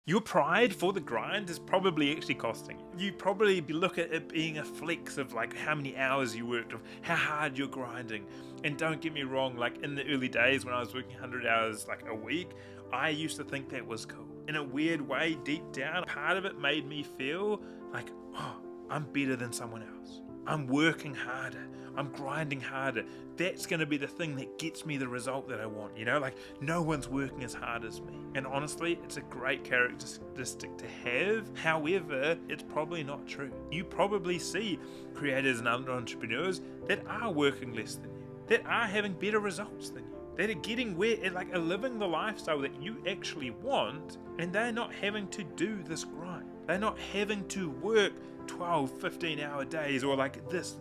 Your pride for the grind is probably actually costing you. You probably look at it being a flex of like how many hours you worked, of how hard you're grinding. And don't get me wrong, like in the early days when I was working 100 hours like a week, I used to think that was cool. In a weird way, deep down, part of it made me feel like, oh, I'm better than someone else. I'm working harder. I'm grinding harder. That's going to be the thing that gets me the result that I want, like no one's working as hard as me. And honestly, it's a great characteristic to have. However, it's probably not true. You probably see creators and other entrepreneurs that are working less than you, that are having better results than you, that are getting are living the lifestyle that you actually want, and they're not having to do this grind. They're not having to work 12, 15-hour days or like this.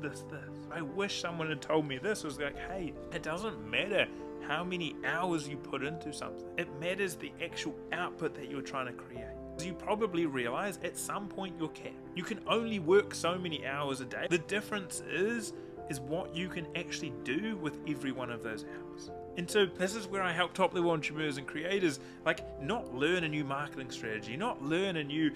I wish someone had told me this. It was like, hey, it doesn't matter how many hours you put into something. It matters the actual output that you're trying to create. As you probably realize, at some point you're capped. You can only work so many hours a day. The difference is what you can actually do with every one of those hours. And so this is where I help top level entrepreneurs and creators not learn a new marketing strategy, not learn a new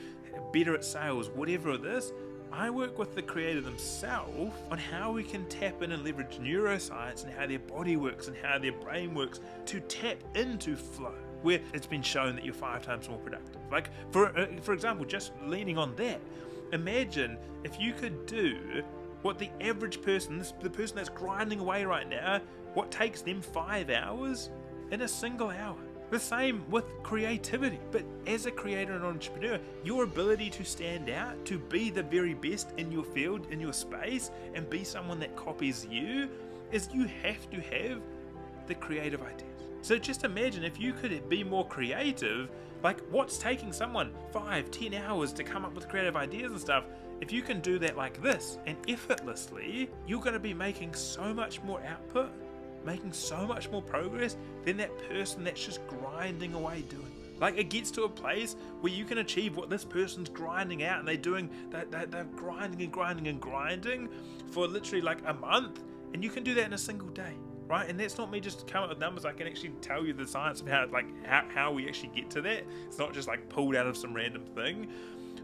better at sales, whatever it is. I work with the creator themselves on how we can tap in and leverage neuroscience and how their body works and how their brain works to tap into flow, where it's been shown that you're 5 times more productive. Like for example, just leaning on that, imagine if you could do what the average person, the person that's grinding away right now, what takes them 5 hours in a single hour. The same with creativity. But as a creator and entrepreneur, your ability to stand out, to be the very best in your field, in your space, and be someone that copies you, is you have to have the creative ideas. So just imagine if you could be more creative, like what's taking someone 5, 10 hours to come up with creative ideas and stuff. If you can do that like this and effortlessly, you're going to be making so much more output, making so much more progress than that person that's just grinding away doing. Like it gets to a place where you can achieve what this person's grinding out, and they're grinding for literally like a month, and you can do that in a single day, right? And that's not me just coming up with numbers. I can actually tell you the science of how we actually get to that. It's not just like pulled out of some random thing.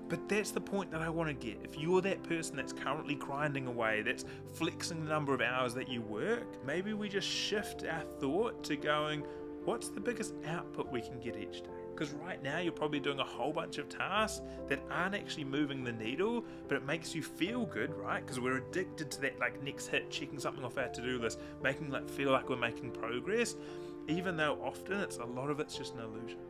But that's the point that I want to get. If you're that person that's currently grinding away, that's flexing the number of hours that you work, maybe we just shift our thought to going, what's the biggest output we can get each day? Because right now you're probably doing a whole bunch of tasks that aren't actually moving the needle, but it makes you feel good, right? Because we're addicted to that next hit, checking something off our to-do list, making feel like we're making progress, even though often a lot of it's just an illusion.